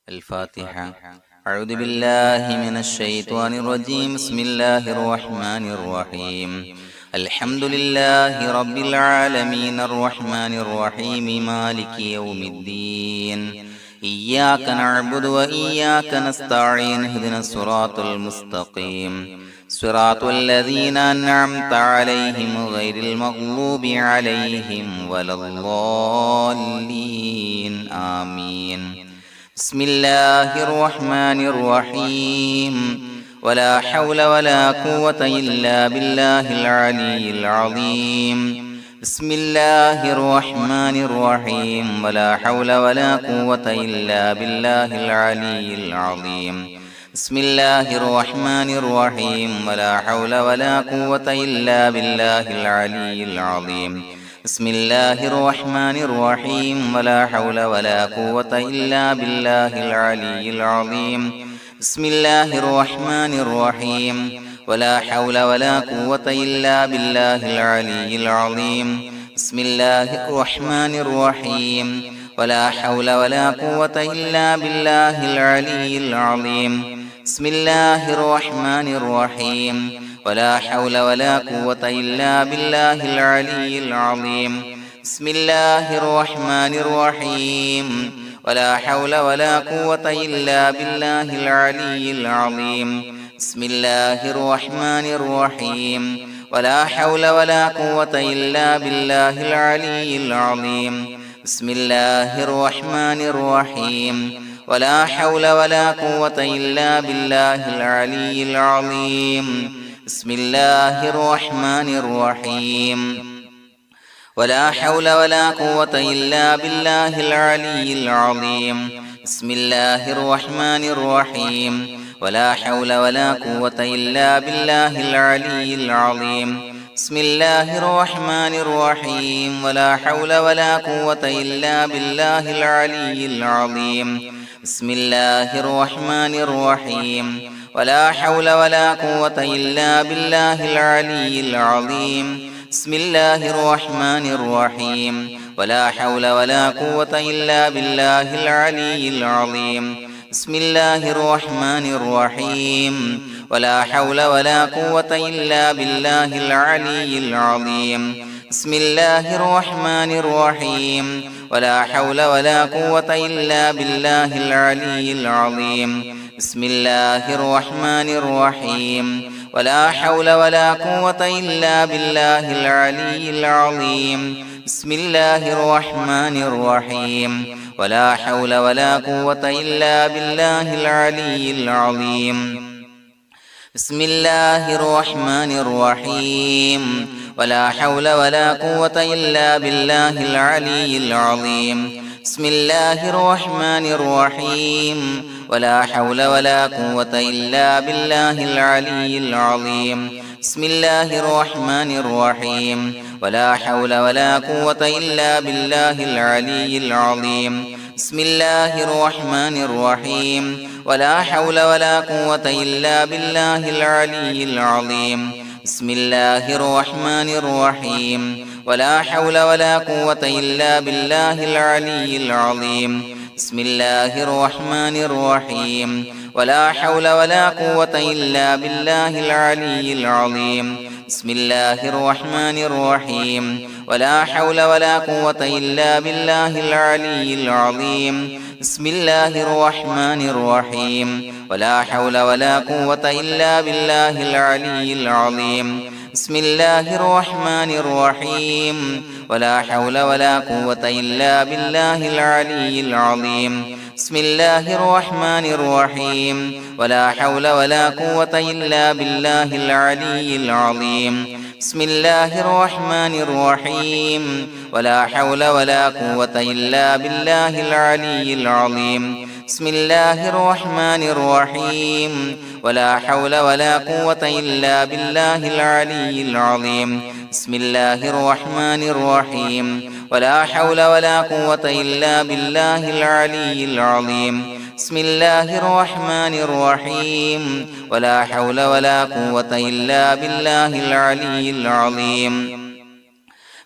الفاتحة. أعوذ بالله من الشيطان الرجيم. بسم الله الرحمن الرحيم. الحمد لله رب العالمين الرحمن الرحيم مالك يوم الدين. إياك نعبد وإياك نستعين. اهدنا الصراط المستقيم صراط الذين أنعمت عليهم غير المغضوب عليهم ولا الضالين. آمين. بسم الله الرحمن الرحيم. ولا حول ولا قوة إلا بالله العلي العظيم. بسم الله الرحمن الرحيم. ولا حول ولا قوة إلا بالله العلي العظيم. بسم الله الرحمن الرحيم. ولا حول ولا قوة إلا بالله العلي العظيم. بسم الله الرحمن الرحيم. ولا حول ولا قوة إلا بالله العلي العظيم. بسم الله الرحمن الرحيم. ولا حول ولا قوة إلا بالله العلي العظيم. بسم الله الرحمن الرحيم. ولا حول ولا قوة إلا بالله العلي العظيم. بسم الله الرحمن الرحيم. ولا حول ولا قوة إلا بالله العلي العظيم. بسم الله الرحمن الرحيم. ولا حول ولا قوة إلا بالله العلي العظيم. بسم الله الرحمن الرحيم. ولا حول ولا قوة إلا بالله العلي العظيم. بسم الله الرحمن الرحيم. ولا حول ولا قوة إلا بالله العلي العظيم. بسم الله الرحمن الرحيم. ولا حول ولا قوة إلا بالله العلي العظيم. بسم الله الرحمن الرحيم. ولا حول ولا قوة إلا بالله العلي العظيم. بسم الله الرحمن الرحيم. ولا حول ولا قوة إلا بالله العلي العظيم. بسم الله الرحمن الرحيم. ولا حول ولا قوة إلا بالله العلي العظيم. بسم الله الرحمن الرحيم. ولا حول ولا قوة إلا بالله العلي العظيم. بسم الله الرحمن الرحيم. ولا حول ولا قوة إلا بالله العلي العظيم. بسم الله الرحمن الرحيم. ولا حول ولا قوة إلا بالله العلي العظيم. بسم الله الرحمن الرحيم. ولا حول ولا قوة إلا بالله العلي العظيم. بسم الله الرحمن الرحيم. ولا حول ولا قوة إلا بالله العلي العظيم. بسم الله الرحمن الرحيم. ولا حول ولا قوة إلا بالله العلي العظيم. بسم الله الرحمن الرحيم. ولا حول ولا قوة إلا بالله العلي العظيم. بسم الله الرحمن الرحيم. ولا حول ولا قوة إلا بالله العلي العظيم. بسم الله الرحمن الرحيم. ولا حول ولا قوة إلا بالله العلي العظيم. بسم الله الرحمن الرحيم. ولا حول ولا قوة إلا بالله العلي العظيم. بسم الله الرحمن الرحيم. ولا حول ولا قوة إلا بالله العلي العظيم. بسم الله الرحمن الرحيم. ولا حول ولا قوة إلا بالله العلي العظيم. بسم الله الرحمن الرحيم. ولا حول ولا قوة إلا بالله العلي العظيم. بسم الله الرحمن الرحيم. ولا حول ولا قوة إلا بالله العلي العظيم. بسم الله الرحمن الرحيم. ولا حول ولا قوة إلا بالله العلي العظيم. بسم الله الرحمن الرحيم. ولا حول ولا قوة إلا بالله العلي العظيم. بسم الله الرحمن الرحيم. ولا حول ولا قوة إلا بالله العلي العظيم. بسم الله الرحمن الرحيم. ولا حول ولا قوة إلا بالله العلي العظيم. بسم الله الرحمن الرحيم. ولا حول ولا قوة إلا بالله العلي العظيم.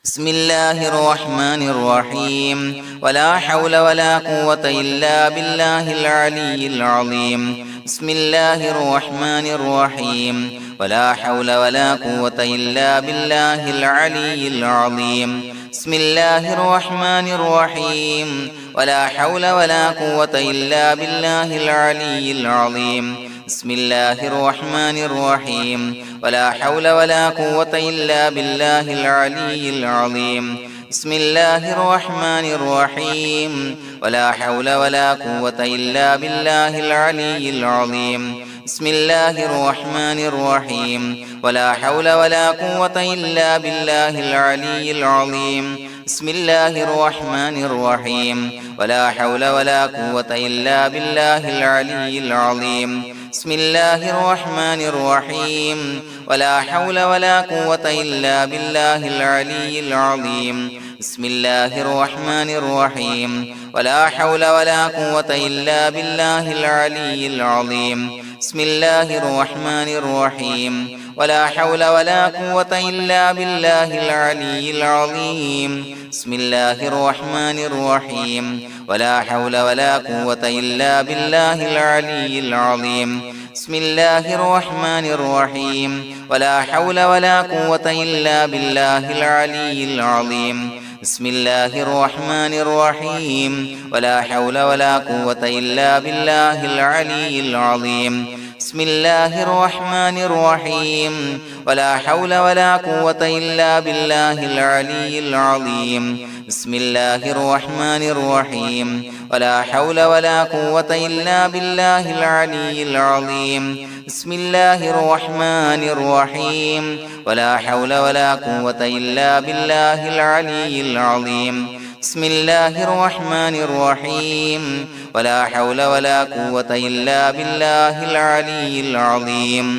بسم الله الرحمن الرحيم ولا حول ولا قوة إلا بالله العلي العظيم بسم الله الرحمن الرحيم ولا حول ولا قوة إلا بالله العلي العظيم بسم الله الرحمن الرحيم ولا حول ولا قوة إلا بالله العلي العظيم بسم الله الرحمن الرحيم ولا حول ولا قوة إلا بالله العلي العظيم بسم الله الرحمن الرحيم ولا حول ولا قوة إلا بالله العلي العظيم بسم الله الرحمن الرحيم ولا حول ولا قوة إلا بالله العلي العظيم بسم الله الرحمن الرحيم ولا حول ولا قوة إلا بالله العلي العظيم بسم الله الرحمن الرحيم ولا حول ولا قوة إلا بالله العلي العظيم بسم الله الرحمن الرحيم ولا حول ولا قوة إلا بالله العلي العظيم بسم الله الرحمن الرحيم ولا حول ولا قوة إلا بالله العلي العظيم بسم الله الرحمن الرحيم ولا حول ولا قوة إلا بالله العلي العظيم بسم الله الرحمن الرحيم ولا حول ولا قوة إلا بالله العلي العظيم بسم الله الرحمن الرحيم ولا حول ولا قوة إلا بالله العلي العظيم بسم الله الرحمن الرحيم ولا حول ولا قوة إلا بالله العلي العظيم بسم الله الرحمن الرحيم ولا حول ولا قوة إلا بالله العلي العظيم بسم الله الرحمن الرحيم ولا حول ولا قوة إلا بالله العلي العظيم بسم الله الرحمن الرحيم ولا حول ولا قوة إلا بالله العلي العظيم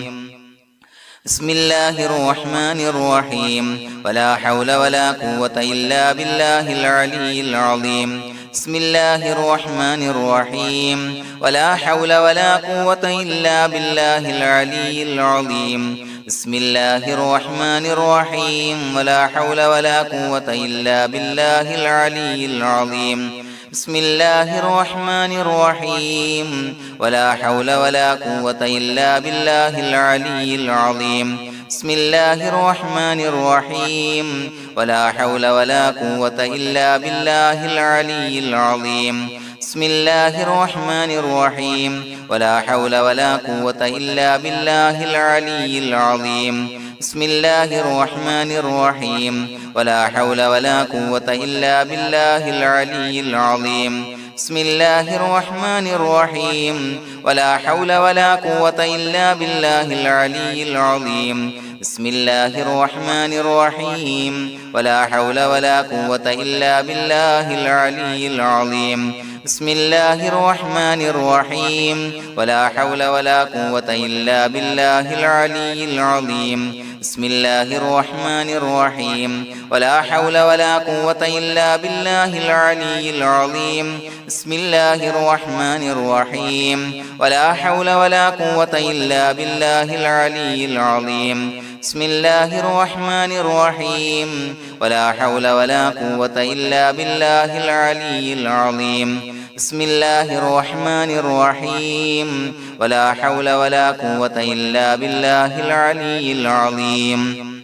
بسم الله الرحمن الرحيم ولا حول ولا قوة إلا بالله العلي العظيم بسم الله الرحمن الرحيم ولا حول ولا قوة إلا بالله العلي العظيم بسم الله الرحمن الرحيم ولا حول ولا قوة إلا بالله العلي العظيم بسم الله الرحمن الرحيم ولا حول ولا قوة إلا بالله العلي العظيم بسم الله الرحمن الرحيم ولا حول ولا قوة إلا بالله العلي العظيم بسم الله الرحمن الرحيم ولا حول ولا قوة إلا بالله العلي العظيم بسم الله الرحمن الرحيم ولا حول ولا قوة إلا بالله العلي العظيم بسم الله الرحمن الرحيم ولا حول ولا قوة إلا بالله العلي العظيم بسم الله الرحمن الرحيم ولا حول ولا قوة إلا بالله العلي العظيم بسم الله الرحمن الرحيم ولا حول ولا قوة إلا بالله العلي العظيم بسم الله الرحمن الرحيم ولا حول ولا قوة إلا بالله العلي العظيم بسم الله الرحمن الرحيم ولا حول ولا قوة إلا بالله العلي العظيم بسم الله الرحمن الرحيم ولا حول ولا قوة إلا بالله العلي العظيم بسم الله الرحمن الرحيم ولا حول ولا قوة إلا بالله العلي العظيم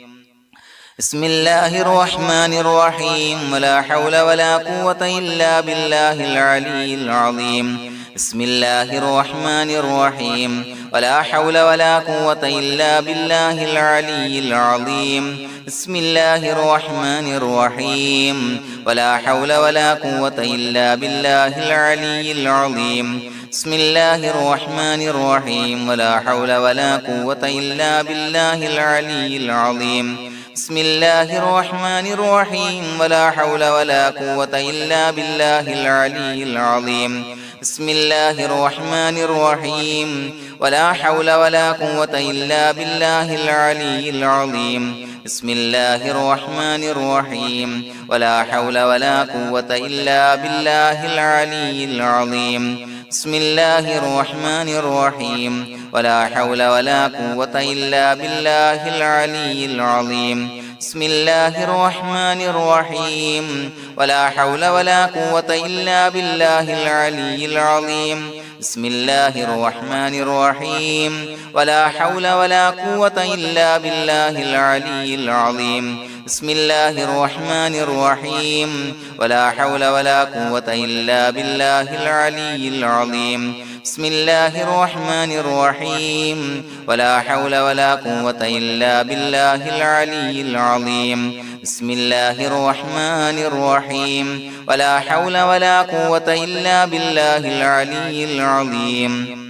بسم الله الرحمن الرحيم ولا حول ولا قوة إلا بالله العلي العظيم بسم الله الرحمن الرحيم ولا حول ولا قوة إلا بالله العلي العظيم بسم الله الرحمن الرحيم ولا حول ولا قوة إلا بالله العلي العظيم بسم الله الرحمن الرحيم ولا حول ولا قوة إلا بالله العلي العظيم بسم الله الرحمن الرحيم ولا حول ولا قوة إلا بالله العلي العظيم بسم الله الرحمن الرحيم ولا حول ولا قوة إلا بالله العلي العظيم بسم الله الرحمن الرحيم ولا حول ولا قوة إلا بالله العلي العظيم بسم الله الرحمن الرحيم ولا حول ولا قوة إلا بالله العلي العظيم بسم الله الرحمن الرحيم ولا حول ولا قوة إلا بالله العلي العظيم بسم الله الرحمن الرحيم ولا حول ولا قوة إلا بالله العلي العظيم بسم الله الرحمن الرحيم ولا حول ولا قوة إلا بالله العلي العظيم بسم الله الرحمن الرحيم ولا حول ولا قوة إلا بالله العلي العظيم بسم الله الرحمن الرحيم ولا حول ولا قوة إلا بالله العلي العظيم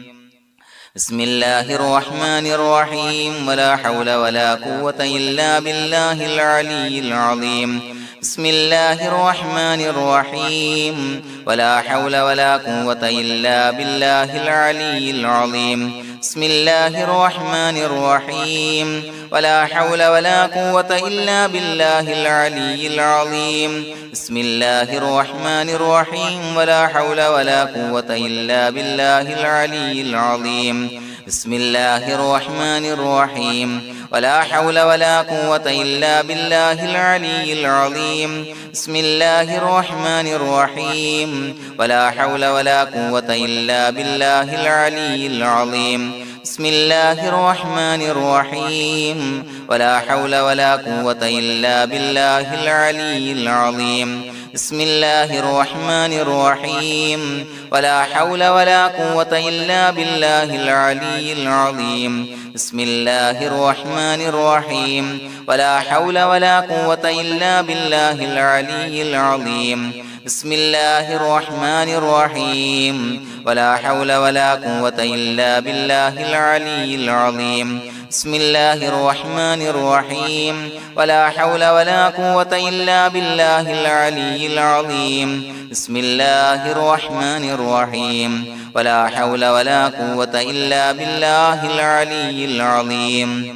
بسم الله الرحمن الرحيم ولا حول ولا قوة إلا بالله العلي العظيم بسم الله الرحمن الرحيم ولا حول ولا قوة إلا بالله العلي العظيم بسم الله الرحمن الرحيم ولا حول ولا قوة إلا بالله العلي العظيم بسم الله الرحمن الرحيم ولا حول ولا قوة إلا بالله العلي العظيم بسم الله الرحمن الرحيم ولا حول ولا قوة إلا بالله العلي العظيم بسم الله الرحمن الرحيم ولا حول ولا قوة إلا بالله العلي العظيم بسم الله الرحمن الرحيم ولا حول ولا قوة إلا بالله العلي العظيم بسم الله الرحمن الرحيم ولا حول ولا قوة إلا بالله العلي العظيم بسم الله الرحمن الرحيم ولا حول ولا قوة إلا بالله العلي العظيم بسم الله الرحمن الرحيم ولا حول ولا قوة إلا بالله العلي العظيم بسم الله الرحمن الرحيم ولا حول ولا قوة إلا بالله العلي العظيم بسم الله الرحمن الرحيم ولا حول ولا قوة إلا بالله العلي العظيم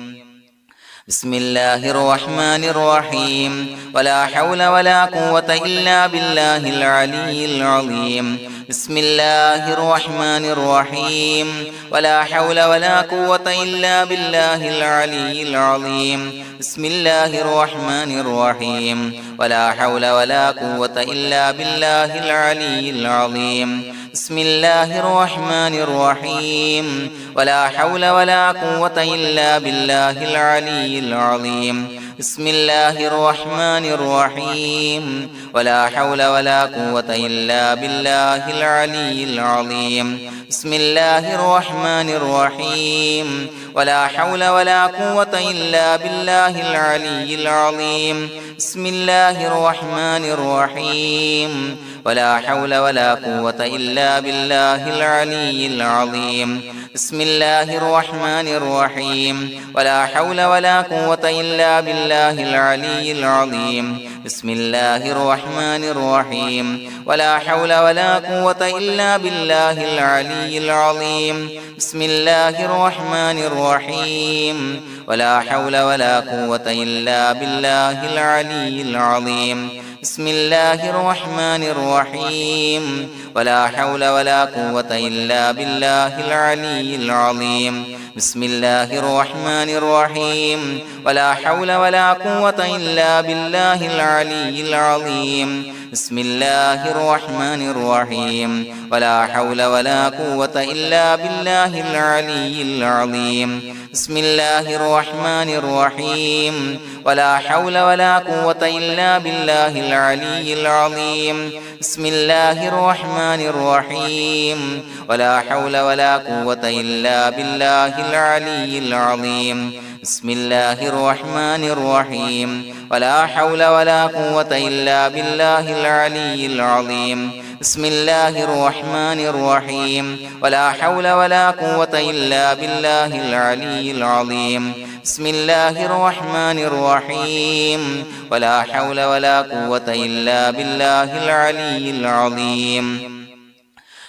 بسم الله الرحمن الرحيم ولا حول ولا قوة إلا بالله العلي العظيم بسم الله الرحمن الرحيم ولا حول ولا قوة إلا بالله العلي العظيم بسم الله الرحمن الرحيم ولا حول ولا قوة إلا بالله العلي العظيم بسم الله الرحمن الرحيم ولا حول ولا قوة إلا بالله العلي العظيم بسم الله الرحمن الرحيم ولا حول ولا قوة إلا بالله العلي العظيم بسم الله الرحمن الرحيم ولا حول ولا قوة إلا بالله العلي العظيم بسم الله الرحمن الرحيم ولا حول ولا قوة إلا بالله العلي العظيم بسم الله الرحمن الرحيم ولا حول ولا قوة إلا بالله العلي العظيم بسم الله الرحمن الرحيم ولا حول ولا قوة إلا بالله العلي العظيم بسم الله الرحمن الرحيم ولا حول ولا قوة إلا بالله العلي العظيم بسم الله الرحمن الرحيم ولا حول ولا قوة إلا بالله العلي العظيم بسم الله الرحمن الرحيم ولا حول ولا قوة إلا بالله العلي العظيم بسم الله الرحمن الرحيم ولا حول ولا قوة إلا بالله العلي العظيم بسم الله الرحمن الرحيم ولا حول ولا قوة إلا بالله العلي العظيم بسم الله الرحمن الرحيم ولا حول ولا قوة إلا بالله العلي العظيم بسم الله الرحمن الرحيم ولا حول ولا قوة إلا بالله العلي العظيم بسم الله الرحمن الرحيم ولا حول ولا قوة إلا بالله العلي العظيم بسم الله الرحمن الرحيم ولا حول ولا قوة إلا بالله العلي العظيم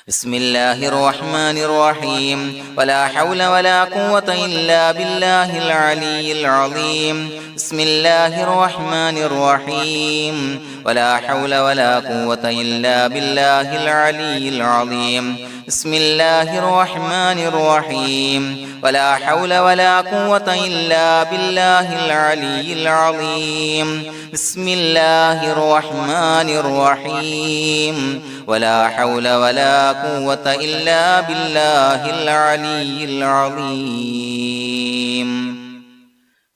بسم الله الرحمن الرحيم ولا حول ولا قوة إلا بالله العلي العظيم بسم الله الرحمن الرحيم ولا حول ولا قوة إلا بالله العلي العظيم بسم الله الرحمن الرحيم ولا حول ولا قوة إلا بالله العلي العظيم بسم الله الرحمن الرحيم ولا حول ولا قوة إلا بالله العلي العظيم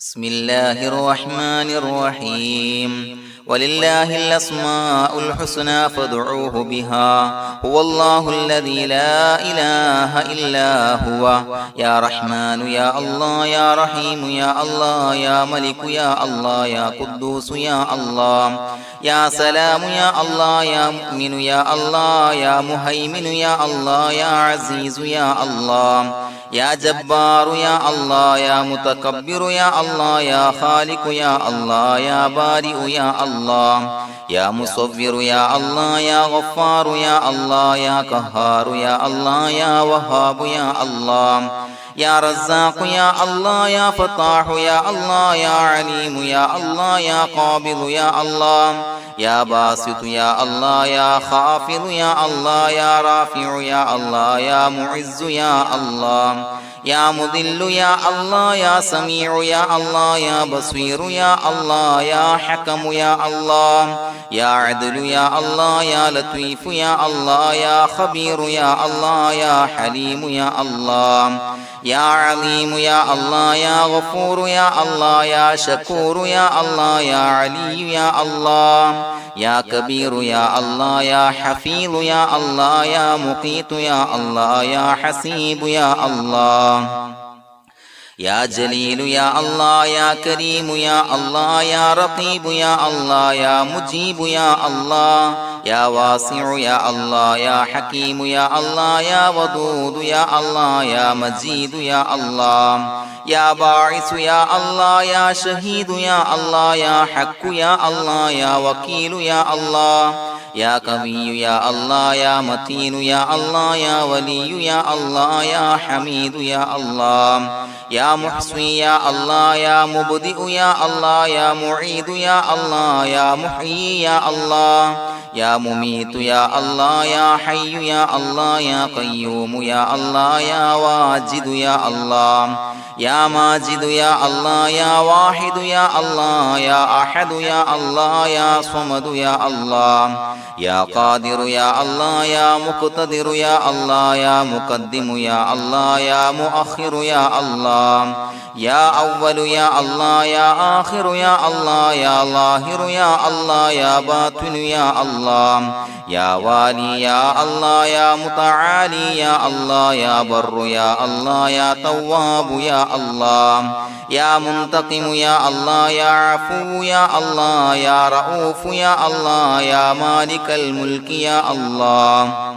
بسم الله الرحمن الرحيم ولله الأسماء الحسنى فادعوه بها هو الله الذي لا إله إلا هو يا رحمن يا الله يا رحيم يا الله يا ملك يا الله يا قدوس يا الله يا سلام يا الله يا مؤمن يا الله يا مهيمن يا الله يا عزيز يا الله يا جبار يا الله يا متكبر يا الله يا خالق يا الله يا بارئ يا الله يا مصور يا الله يا غفار يا الله يا قهار يا الله يا وهاب يا الله يا رزاق يا الله يا فتاح يا الله يا عليم يا الله يا قابض يا الله يا باسط يا الله يا خافض يا الله يا رافع يا الله يا معز يا الله يا مذل يا الله يا سميع يا الله يا بصير يا الله يا حكم يا الله يا عدل يا الله يا لطيف يا الله يا خبير يا الله يا حليم يا الله يا عليم يا الله يا غفور يا الله يا شكور يا الله يا علي يا الله يا كبير يا الله يا حفيظ يا الله يا مقيت يا الله يا حسيب يا الله يا جليل يا الله يا كريم يا الله يا رقيب يا الله يا مجيب يا الله يا واسع يا الله يا حكيم يا الله يا ودود يا الله يا مجيد يا الله يا باعث يا الله يا شهيد يا الله يا حق يا الله يا وكيل يا الله يا قوي يا الله يا متين يا الله يا ولي يا الله يا حميد يا الله يا محصي يا الله يا مبدئ يا الله يا معيد يا الله يا محيي يا الله يا مميت يا الله يا حي يا الله يا قيوم يا الله يا واجد يا الله يا ماجد يا الله يا واحد يا الله يا أحد يا الله يا صمد يا الله يا قادر يا الله يا مقتدر يا الله يا مقدم يا الله يا مؤخر يا الله يا أول يا الله يا آخر يا الله يا ظاهر يا الله يا باطن يا الله يا والي يا الله يا متعالي يا الله يا بر يا الله يا تواب يا الله يا منتقم يا الله يا عفو يا الله يا رؤوف يا الله يا مالك الملك يا الله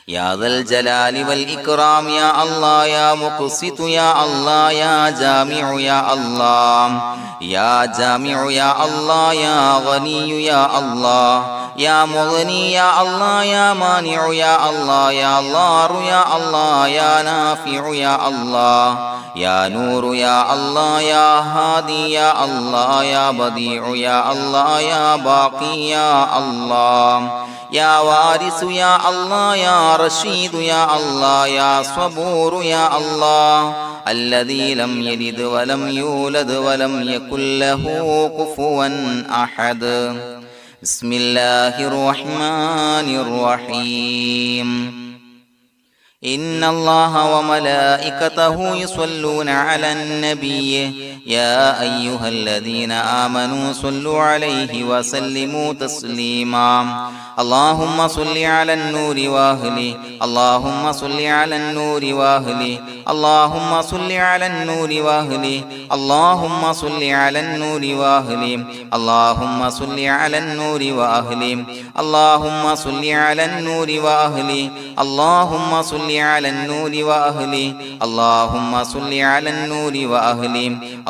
يا ذا الجلال والإكرام يا الله يا مقسط يا الله يا جامع يا الله يا جامع يا الله يا غني يا الله يا مغني يا الله يا مانع يا الله يا ضار يا الله يا نافع يا الله يا نور يا الله يا هادي يا الله يا بديع يا الله يا باقي يا الله يا وارث يا الله يا رشيد يا الله يا صبور يا الله الذي لم يلد ولم يولد ولم يكن له كفوا أحد بسم الله الرحمن الرحيم إن الله وملائكته يصلون على النبي يا أيها الذين آمنوا صلوا عليه وسلموا تسليما اللهم صل على النور وأهله اللهم صل على النور وأهله اللهم صل على النور وأهله اللهم صل على النور وأهله اللهم صل على النور وأهله اللهم صل على النور وأهله اللهم صل على النور وأهله اللهم صل على النور وأهله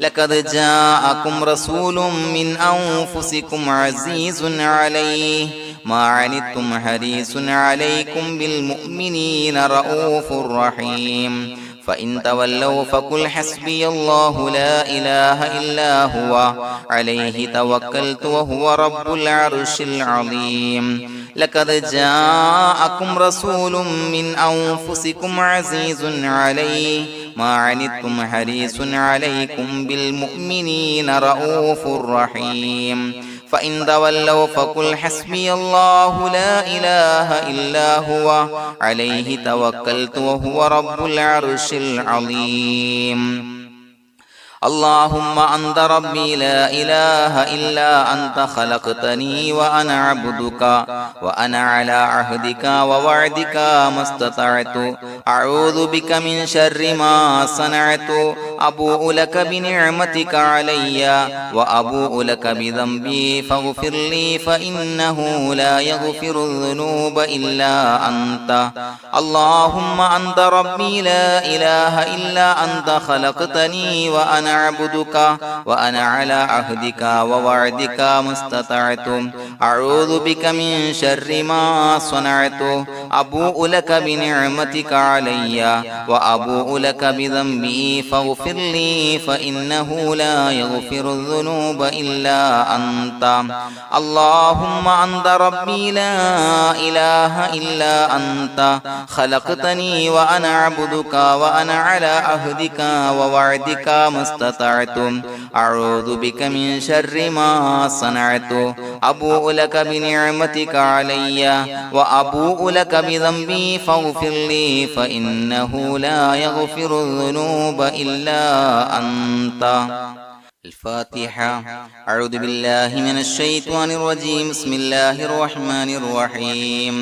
لقد جاءكم رسول من أنفسكم عزيز عليه ما عنتم حريص عليكم بالمؤمنين رؤوف رحيم فإن تولوا فقل حسبي الله لا إله إلا هو عليه توكلت وهو رب العرش العظيم لقد جاءكم رسول من أنفسكم عزيز عليه ما عنتم حريص عليكم بالمؤمنين رؤوف رحيم فإن تولوا فقل حسبي الله لا إله إلا هو عليه توكلت وهو رب العرش العظيم اللهم أنت ربي لا إله إلا أنت خلقتني وأنا عبدك وأنا على عهدك ووعدك ما استطعت أعوذ بك من شر ما صنعت أبوء لك بنعمتك علي وأبوء لك بذنبي فاغفر لي فإنه لا يغفر الذنوب إلا أنت اللهم أنت ربي لا إله إلا أنت خلقتني وأنا عبدك وأنا على عهدك ووعدك ما استطعت أعوذ بك من شر ما صنعت أبوء لك بنعمتك علي وأبوء لك بذنبي فاغفر لي فإنه لا يغفر الذنوب إلا أنت اللهم أنت ربي لا إله إلا أنت خلقتني وأنا عبدك وأنا على عهدك ووعدك ما استطعت أعوذ بك من شر ما صنعت أبوء لك بنعمتك علي وأبوء لك بذنبي فاغفر لي فإنه لا يغفر الذنوب إلا أنت الفاتحة أعوذ بالله من الشيطان الرجيم بسم الله الرحمن الرحيم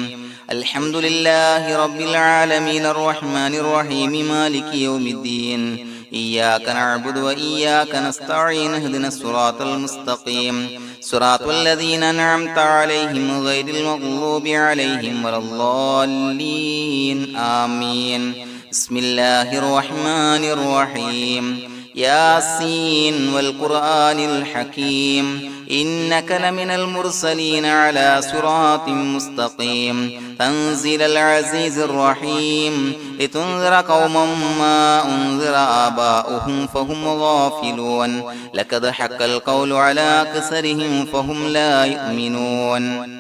الحمد لله رب العالمين الرحمن الرحيم مالك يوم الدين إياك نعبد وإياك نستعين اهدنا الصراط المستقيم صراط الذين أنعمت عليهم غير المغضوب عليهم ولا الضالين آمين بسم الله الرحمن الرحيم ياسين والقرآن الحكيم إنك لمن المرسلين على صراط مستقيم تنزيل العزيز الرحيم لتنذر قوما ما أنذر آباؤهم فهم غافلون لقد حق القول على أكثرهم فهم لا يؤمنون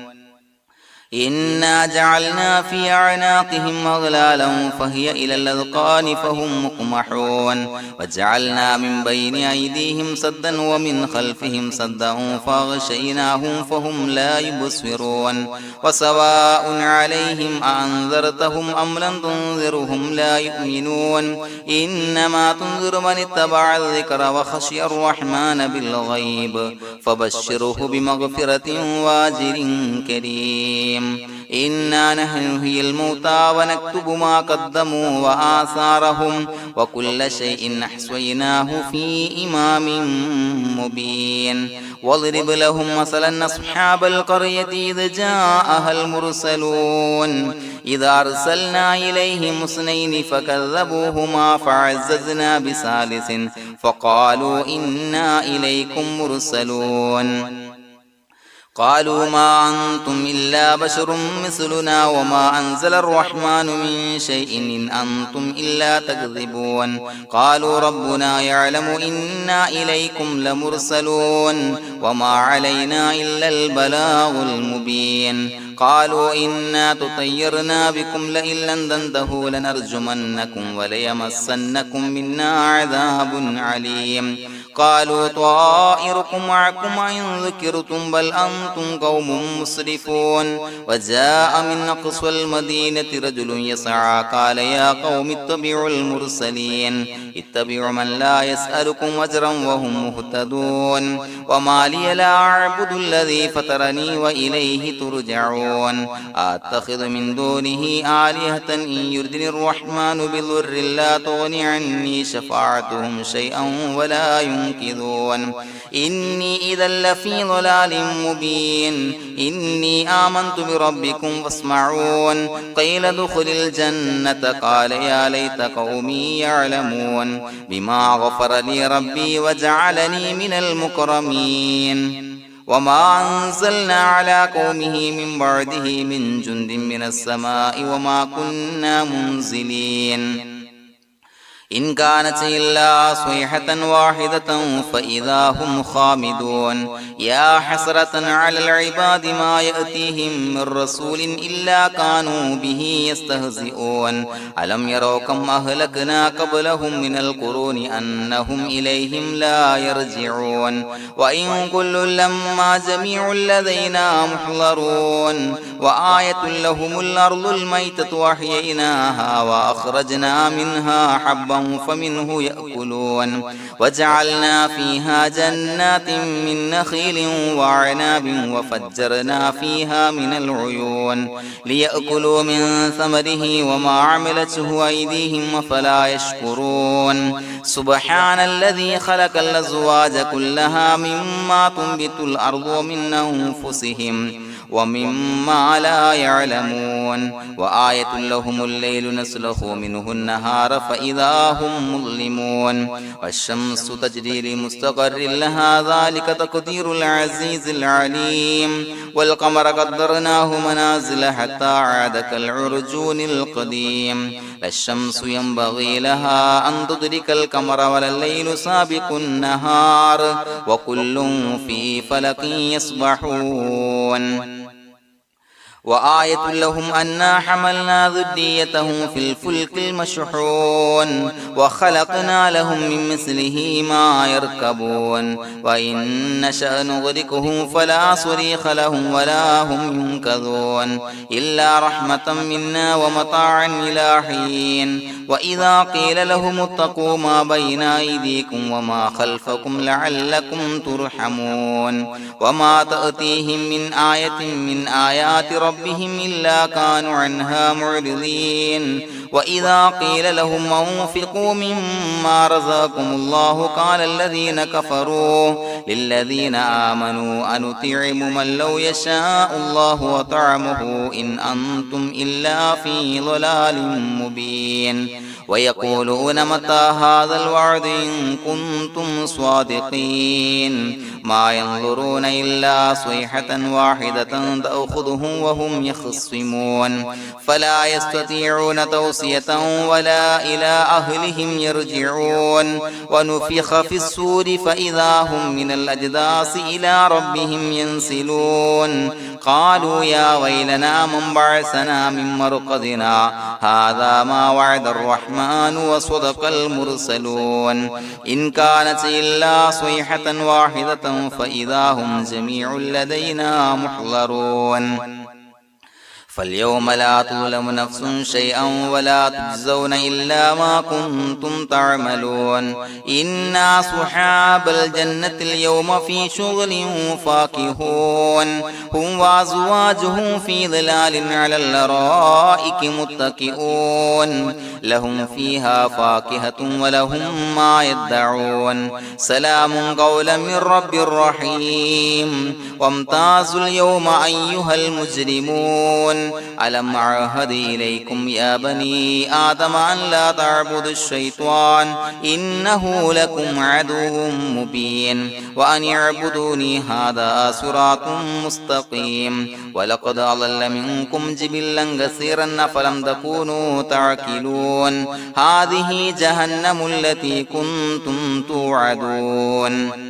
إنا جعلنا في أعناقهم أغلالا فهي إلى الأذقان فهم مقمحون وجعلنا من بين أيديهم سدا ومن خلفهم سدا فأغشيناهم فهم لا يبصرون وسواء عليهم أأنذرتهم أم لم تنذرهم لا يؤمنون إنما تنذر من اتبع الذكر وخشي الرحمن بالغيب فبشره بمغفرة وأجر كريم إنا نحن نحيي الموتى ونكتب ما قدموا وآثارهم وكل شيء أحصيناه في إمام مبين واضرب لهم مثلا أصحاب القرية إذ جاءها المرسلون إذا أرسلنا إليهم اثنين فكذبوهما فعززنا بثالث فقالوا إنا إليكم مرسلون قالوا ما أنتم إلا بشر مثلنا وما أنزل الرحمن من شيء إن أنتم إلا تكذبون قالوا ربنا يعلم إنا إليكم لمرسلون وما علينا إلا البلاغ المبين قالوا إنا تطيرنا بكم لئن لم تنتهوا لنرجمنكم وليمسنكم منا عذاب عليم قالوا طائركم معكم إن ذكرتم بل أنتم قوم مسرفون وجاء من أقصى المدينة رجل يسعى قال يا قوم اتبعوا المرسلين اتبعوا من لا يسألكم أجرا وهم مهتدون وما لي لا أعبد الذي فطرني وإليه ترجعون يرجعون أتخذ من دونه آلهة إن يردني الرحمن بضر لا تغن عني شفاعتهم شيئا ولا ينقذون إني إذا لفي ضلال مبين إني آمنت بربكم فاسمعون قيل ادخل الجنة قال يا ليت قومي يعلمون بما غفر لي ربي وجعلني من المكرمين وما أنزلنا على قومه من بعده من جند من السماء وما كنا منزلين إن كانت إلا صيحة واحدة فإذا هم خامدون يا حسرة على العباد ما يأتيهم من رسول إلا كانوا به يستهزئون ألم يروا كم أهلكنا قبلهم من القرون أنهم إليهم لا يرجعون وإن كل لما جميع لدينا محضرون وآية لهم الأرض الميتة وأحييناها وأخرجنا منها حبا فمنه يأكلون وجعلنا فيها جنات من نخيل وعناب وفجرنا فيها من العيون ليأكلوا من ثمره وما عملته أيديهم فلا يشكرون سبحان الذي خلق الأزواج كلها مما تنبت الأرض ومن أنفسهم ومما لا يعلمون وآية لهم الليل نسلخ منه النهار فإذا هم مظلمون والشمس تجري لمستقر لها ذلك تقدير العزيز العليم والقمر قدرناه منازل حتى عاد كالعرجون القديم لا الشمس ينبغي لها أن تدرك القمر ولا الليل سابق النهار وكل في فلك يسبحون وآية لهم أنا حملنا ذريتهم في الفلك المشحون وخلقنا لهم من مثله ما يركبون وإن نشأ نغرقهم فلا صريخ لهم ولا هم ينقذون إلا رحمة منا ومتاعا إلى حين وإذا قيل لهم اتقوا ما بين أيديكم وما خلفكم لعلكم ترحمون وما تأتيهم من آية من آيات ربهم إلا كانوا عنها معرضين وإذا قيل لهم أنفقوا مما رزقكم الله قال الذين كفروا للذين آمنوا أنطعم من لو يشاء الله وطعمه إن أنتم إلا في ضلال مبين ويقولون متى هذا الوعد إن كنتم صادقين ما ينظرون إلا صيحة واحدة تأخذهم وهم يخصمون فلا يستطيعون توصية ولا إلى أهلهم يرجعون ونفخ في الصور فإذا هم من الأجداث إلى ربهم ينسلون قالوا يا ويلنا من بعثنا من مرقدنا هذا ما وعد الرحمن وصدق المرسلون إن كانت إلا صيحة واحدة فإذا هم جميع لدينا محضرون فاليوم لا تظلم نفس شيئا ولا تجزون إلا ما كنتم تعملون إنا أصحاب الجنة اليوم في شغل فاكهون هم وأزواجهم في ظلال على الأرائك متكئون لهم فيها فاكهة ولهم ما يدعون سلام قولا من رب رحيم وامتازوا اليوم أيها المجرمون ألم أعهد إليكم يا بني آدم أن لا تعبدوا الشيطان إنه لكم عدو مبين وأن اعبدوني هذا صراط مستقيم ولقد أضل منكم جبلا كثيرا فلم تكونوا تعقلون هذه جهنم التي كنتم توعدون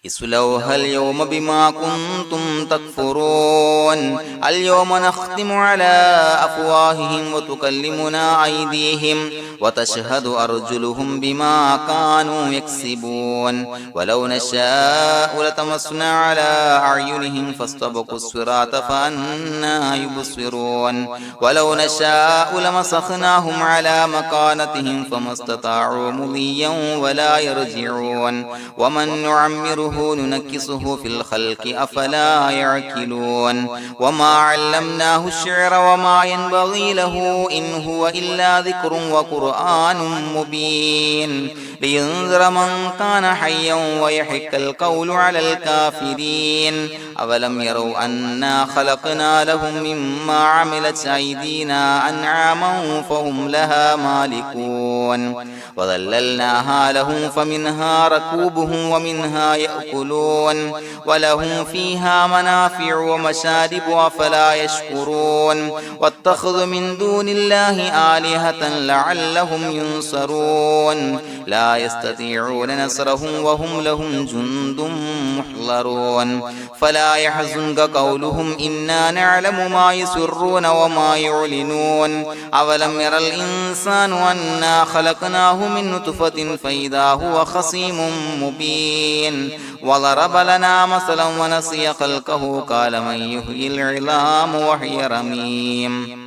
اصلوها اليوم بما كنتم تكفرون اليوم نختم على أفواههم وتكلمنا أيديهم وتشهد أرجلهم بما كانوا يكسبون ولو نشاء لطمسنا على أعينهم فاستبقوا الصراط فأنى يبصرون ولو نشاء لمسخناهم على مكانتهم فما استطاعوا مضيا ولا يرجعون ومن نعمره ننكسه في الخلق أفلا يعقلون وما علمناه الشعر وما ينبغي له إن هو إلا ذكر وقرآن مبين لينذر من كان حيا ويحق القول على الكافرين أولم يروا أنا خلقنا لهم مما عملت أيدينا أنعاما فهم لها مالكون وظللناها لهم فمنها ركوبهم ومنها يأكلون ولهم فيها منافع ومشارب أفلا يشكرون واتخذوا من دون الله آلهة لعلهم ينصرون لا يستطيعون نصرهم وهم لهم جند محضرون فلا يحزنك قولهم إنا نعلم ما يسرون وما يعلنون أولم ير الإنسان أنا خلقناه من نطفة فإذا هو خصيم مبين وضرب لنا مثلا ونسي خلقه قال من يحيي العظام وهي رميم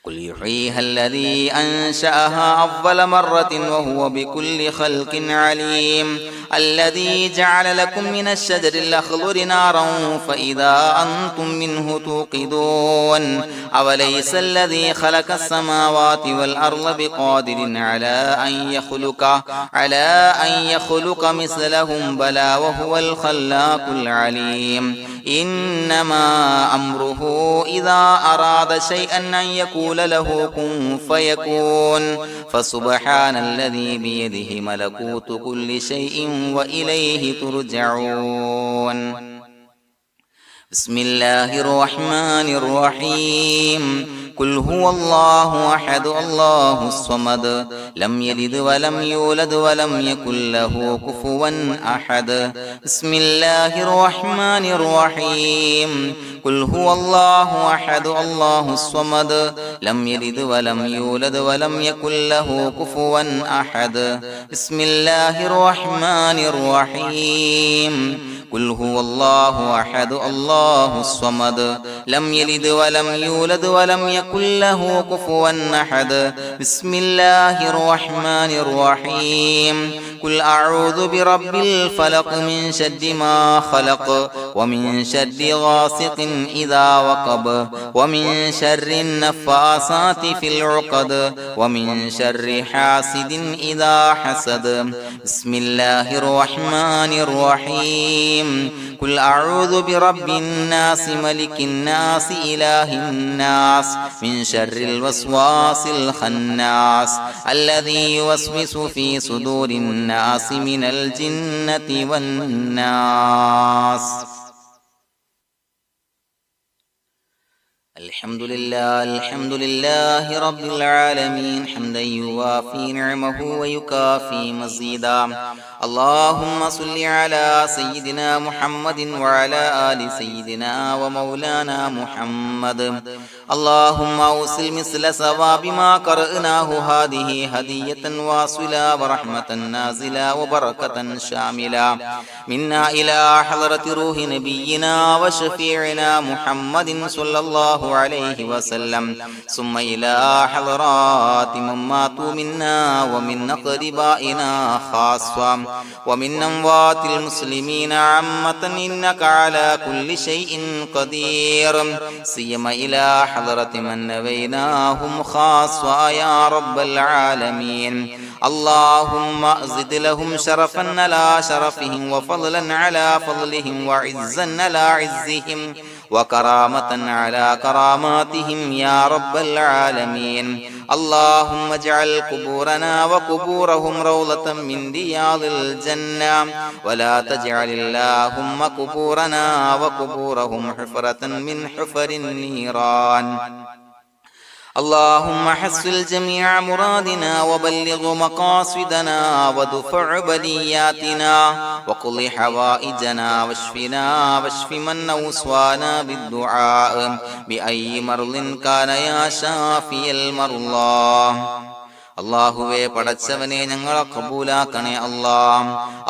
قل يحييها الذي أنشأها أول مرة وهو بكل خلق عليم الذي جعل لكم من الشجر الأخضر نارا فإذا أنتم منه توقدون أوليس الذي خلق السماوات والأرض بقادر على أن يخلق مثلهم بلى وهو الخلاق العليم إنما أمره إذا أراد شيئا أن يقول له كن فيكون فسبحان الذي بيده ملكوت كل شيء وإليه ترجعون بسم الله الرحمن الرحيم قل هو الله أحد الله الصمد لم يلد ولم يولد ولم يكن له كفوا أحد بسم الله الرحمن الرحيم قل هو الله أحد الله الصمد لم يلد ولم يولد ولم يكن له كفوا أحد بسم الله الرحمن الرحيم قل هو الله أحد الله الصمد لم يلد ولم يولد ولم يكن له كفوا أحد بسم الله الرحمن الرحيم قل أعوذ برب الفلق من شر ما خلق ومن شر غاسق إذا وقب ومن شر النفاثات في العقد ومن شر حاسد إذا حسد بسم الله الرحمن الرحيم قل أعوذ برب الناس ملك الناس إله الناس من شر الوسواس الخناس الذي يوسوس في صدور الناس من الجنة والناس الحمد لله رب العالمين حمدا يوافي نعمه ويكافي مزيدا اللهم صل على سيدنا محمد وعلى آل سيدنا ومولانا محمد اللهم أوصل مثل ثواب ما قرأناه هذه هدية واصلة ورحمة نازلة وبركة شاملة منا إلى حضرة روح نبينا وشفيعنا محمد صلى الله عليه وسلم ثم إلى حضرات من ماتوا منا ومن أقربائنا خاصة ومن أموات المسلمين عامة إنك على كل شيء قدير سيما إلى حضرة من نبيناهم خاصة يا رب العالمين اللهم زد لهم شرفا على شرفهم وفضلا على فضلهم وعزا على عزهم وكرامة على كراماتهم يا رب العالمين اللهم اجعل قبورنا وقبورهم روضة من رياض الجنة ولا تجعل اللهم قبورنا وقبورهم حفرة من حفر النيران اللهم حصل جميع مرادنا وبلغ مقاصدنا وادفع بلياتنا وقض حوائجنا واشف من أوصانا بالدعاء بأي مرض كان يا شافي المرضى. അള്ളാഹുവേ, പടച്ചവനെ ഞങ്ങളെ കബൂലാക്കണേ അല്ലാ.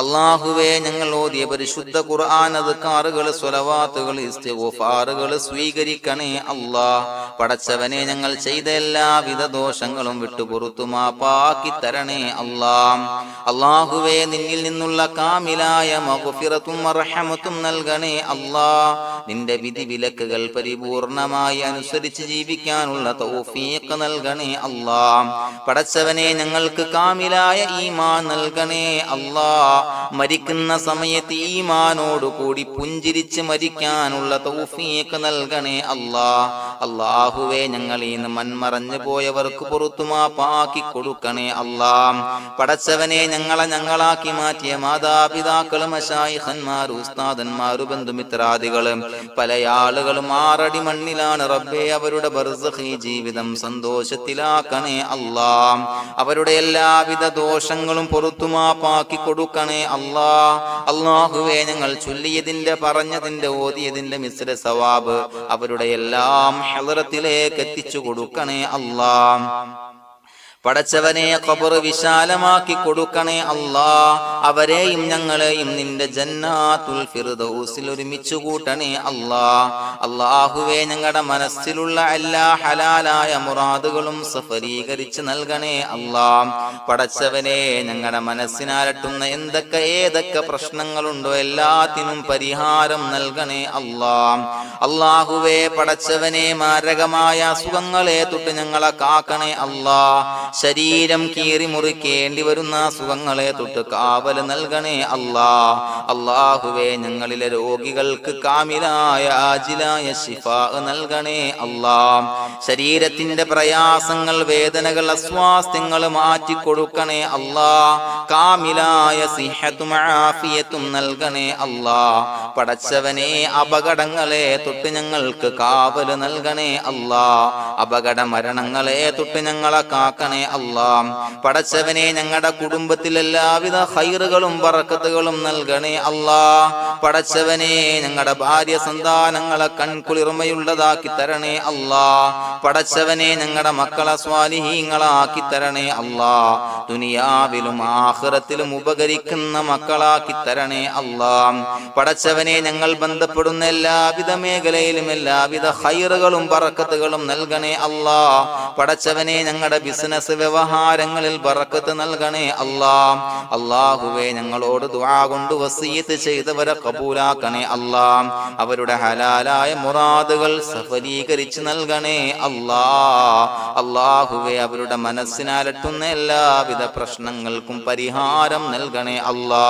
അള്ളാഹുവേ, ഞങ്ങൾ ഓതിയ പരിശുദ്ധ ഖുർആൻ, അദ്കാറുകൾ, സ്വലവാത്തുകൾ, ഇസ്തിഗ്ഫാറുകൾ സ്വീകരിക്കണേ അല്ലാ. പടച്ചവനെ, ഞങ്ങൾ ചെയ്ത എല്ലാവിധ ദോഷങ്ങളും വിട്ടുപുറത്തു മാപ്പാക്കി തരണേ അല്ലാ. അള്ളാഹുവേ, നിന്നിൽ നിന്നുള്ള കാമിലായ മഗ്ഫിറത്തും റഹ്മത്തും നൽകണേ അല്ലാ. നിന്റെ വിധി വിലക്കുകൾ പരിപൂർണമായി അനുസരിച്ച് ജീവിക്കാനുള്ള തൗഫീഖ് നൽകണേ അല്ലാ. പടച്ചവനെ, ഞങ്ങൾക്ക് കാമിലായ ഈമാൻ നൽകണേ അല്ലാ. മരിക്കുന്ന സമയത്ത് ഈമാനോട് കൂടി പുഞ്ചിരിച്ച് മരിക്കാനുള്ള തൗഫീഖ് നൽകണേ അല്ലാ. അല്ലാഹുവേ, ഞങ്ങളീന്ന് മൺമറഞ്ഞു പോയവർക്ക് പുറത്തു മാപ്പാക്കി കൊടുക്കണേ അല്ലാ. പടച്ചവനെ, ഞങ്ങളാക്കി മാറ്റിയ മാതാപിതാക്കളും മശായിഖന്മാരും ഉസ്താദന്മാരും ബന്ധുമിത്രാദികളും പല ആളുകളും 6 അടി മണ്ണിലാണ് റബ്ബേ. അവരുടെ ബർസഖി ജീവിതം സന്തോഷത്തിലാക്കണേ അല്ലാ. അവരുടെ എല്ലാവിധ ദോഷങ്ങളും പുറത്തുമാപ്പാക്കി കൊടുക്കണേ അല്ലാ. അല്ലാഹുവേ, ഞങ്ങൾ ചൊല്ലിയതിന്റെ, പറഞ്ഞതിന്റെ, ഓതിയതിന്റെ മിശ്ര സവാബ് അവരുടെ എല്ലാം ഹളറത്തിലേക്ക് എത്തിച്ചു കൊടുക്കണേ അല്ലാ. പടച്ചവനെ, ഖബർ വിശാലമാക്കി കൊടുക്കണേ അല്ലാ. അവരെയും ഞങ്ങളെയും നിന്റെ ജന്നാത്തുൽ ഫിർദൗസിൽ ഒരുമിച്ച് കൂട്ടണേ അല്ലാ. അല്ലാഹുവേ, ഞങ്ങളുടെ മനസ്സിലുള്ള എല്ലാ ഹലാലായ മുറാദുകളും സഫലീകരിച്ച് നൽകണേ അല്ലാ. പടച്ചവനെ, ഞങ്ങളുടെ മനസ്സിനാലട്ടുന്ന ഏതൊക്കെ പ്രശ്നങ്ങളുണ്ടോ എല്ലാത്തിനും പരിഹാരം നൽകണേ അല്ലാ. അല്ലാഹുവേ, പടച്ചവനെ, മാരകമായ അസുഖങ്ങളെ തൊട്ട് ഞങ്ങളെ കാക്കണേ അല്ലാ. ശരീരം കീറി മുറിക്കേണ്ടി വരുന്ന അസുഖങ്ങളെ തൊട്ട് കാവല് നൽകണേ അല്ലാ. അല്ലാഹുവേ, ഞങ്ങളിലെ രോഗികൾക്ക് കാമിലായ ആജിലായ ശിഫാ നൽകണേ അല്ലാ. ശരീരത്തിന്റെ പ്രയാസങ്ങൾ, വേദനകൾ, അസ്വാസ്ഥ്യങ്ങൾ മാറ്റി കൊടുക്കണേ അല്ലാ. കാമിലായ സിഹത്തും ആഫിയത്തും നൽകണേ അല്ലാ. പടച്ചവനെ, അപകടങ്ങളെ തൊട്ട് ഞങ്ങൾക്ക് കാവല് നൽകണേ അല്ലാ. അപകട മരണങ്ങളെ തൊട്ട് ഞങ്ങളെ കാക്കണേ അല്ലാ. പടച്ചവനെ, ഞങ്ങളുടെ കുടുംബത്തിൽ എല്ലാവിധ ഖൈറുകളും ബറക്കത്തുകളും നൽകണേ അല്ലാ. പടച്ചവനെ, ഞങ്ങളുടെ ഭാര്യ സന്താനങ്ങളെ കൺകുളിർമയുള്ളതാക്കി തരണേ അല്ലാ. പടച്ചവനെ, ഞങ്ങളുടെ മക്കളെ സ്വാലിഹീങ്ങളാക്കി തരണേ അല്ലാ. ദുനിയാവിലും ആഖിറത്തിലും ഉപകരിക്കുന്ന മക്കളാക്കി തരണേ അല്ലാ. പടച്ചവനെ, ഞങ്ങൾ ബന്ധപ്പെടുന്ന എല്ലാവിധ മേഖലയിലും എല്ലാവിധ ഖൈറുകളും ബറക്കത്തുകളും നൽകണേ അല്ലാ. പടച്ചവനെ, ഞങ്ങളുടെ ബിസിനസ് വ്യവഹാരങ്ങളിൽ ബറക്കത്ത് നൽകണേ അല്ലാ. അല്ലാഹുവേ, ഞങ്ങളോട് ദുആ കൊണ്ട് വസിയത്ത് ചെയ്തവരെ കബൂലാക്കണേ അല്ലാ. അവരുടെ ഹലാലായ മുറാദുകൾ സഫലീകരിച്ച് നൽകണേ അല്ലാ. അല്ലാഹുവേ, അവരുടെ മനസ്സിനാലട്ടുന്ന എല്ലാവിധ പ്രശ്നങ്ങൾക്കും പരിഹാരം നൽകണേ അല്ലാ.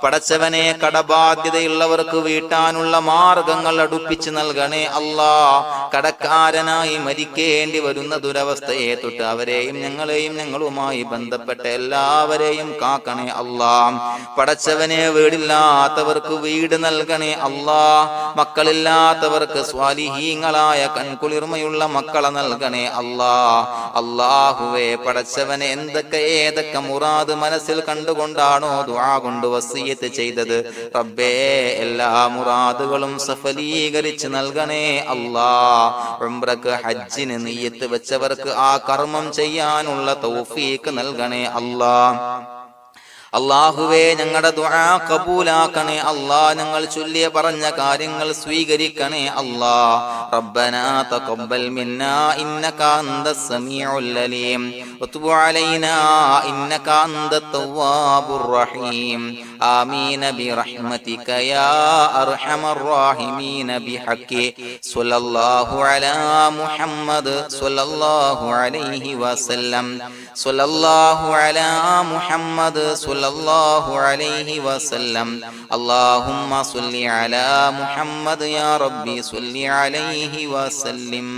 പടച്ചവനെ, കടബാധ്യതയുള്ളവർക്ക് വീട്ടാനുള്ള മാർഗങ്ങൾ അടുപ്പിച്ച് നൽകണേ അല്ലാ. കടക്കാരനായി മരിക്കേണ്ടി വരുന്ന ദുരവസ്ഥയെ തൊട്ട് അവരെയും ഞങ്ങളെയും ഞങ്ങളുമായി ബന്ധപ്പെട്ട എല്ലാവരെയും കാക്കണേ അല്ലാ. പടച്ചവനെ, വീടില്ലാത്തവർക്ക് വീട് നൽകണേ അല്ലാ. മക്കളില്ലാത്തവർക്ക് സ്വാലിഹീങ്ങളായ കൺകുളിർമയുള്ള മക്കളെ നൽകണേ അല്ലാ. അല്ലാഹുവേ, പടച്ചവനെ, ഏതൊക്കെ മുറാദ് മനസ്സിൽ കണ്ടുകൊണ്ടാണോ ദുആ കൊണ്ട് വസിയത്ത് ചെയ്തത് റബ്ബേ, എല്ലാ മുറാദുകളും സഫലീകരിച്ച് നൽകണേ അല്ലാ. ഉംറക്ക്, ഹജ്ജിന് നിയ്യത്ത് വെച്ചവർക്ക് ആ കർമ്മം ചെയ്യാനുള്ള തൗഫീഖ് നൽകണേ അല്ലാ. അല്ലാഹുവേ, ഞങ്ങളുടെ ദുആ കബൂലാക്കണേ അല്ലാ. ഞങ്ങൾ ചൊല്ലിയ പറഞ്ഞ കാര്യങ്ങൾ സ്വീകരിക്കണേ അല്ലാ. റബ്ബനാ തഖബ്ബൽ മിന്നാ ഇന്നക അന്തസ് സമീഉൽ അലീം വതുബ് അലൈനാ ഇന്നക അന്തത് തവ്വാബുർ റഹീം. ആമീൻ ബിറഹ്മതിക യാ അർഹമർ റഹീമീൻ ബിഹഖി സ്വല്ലല്ലാഹു അലാ മുഹമ്മദ് സ്വല്ലല്ലാഹു അലൈഹി വസല്ലം. സ്വല്ലല്ലാഹു അലാ മുഹമ്മദ് സ്വല്ലല്ലാഹു അലൈഹി വസല്ലം. അല്ലാഹുമ്മ സ്വല്ലി അലാ മുഹമ്മദ് യാ റബ്ബി സ്വല്ലി അലൈഹി വസല്ലം.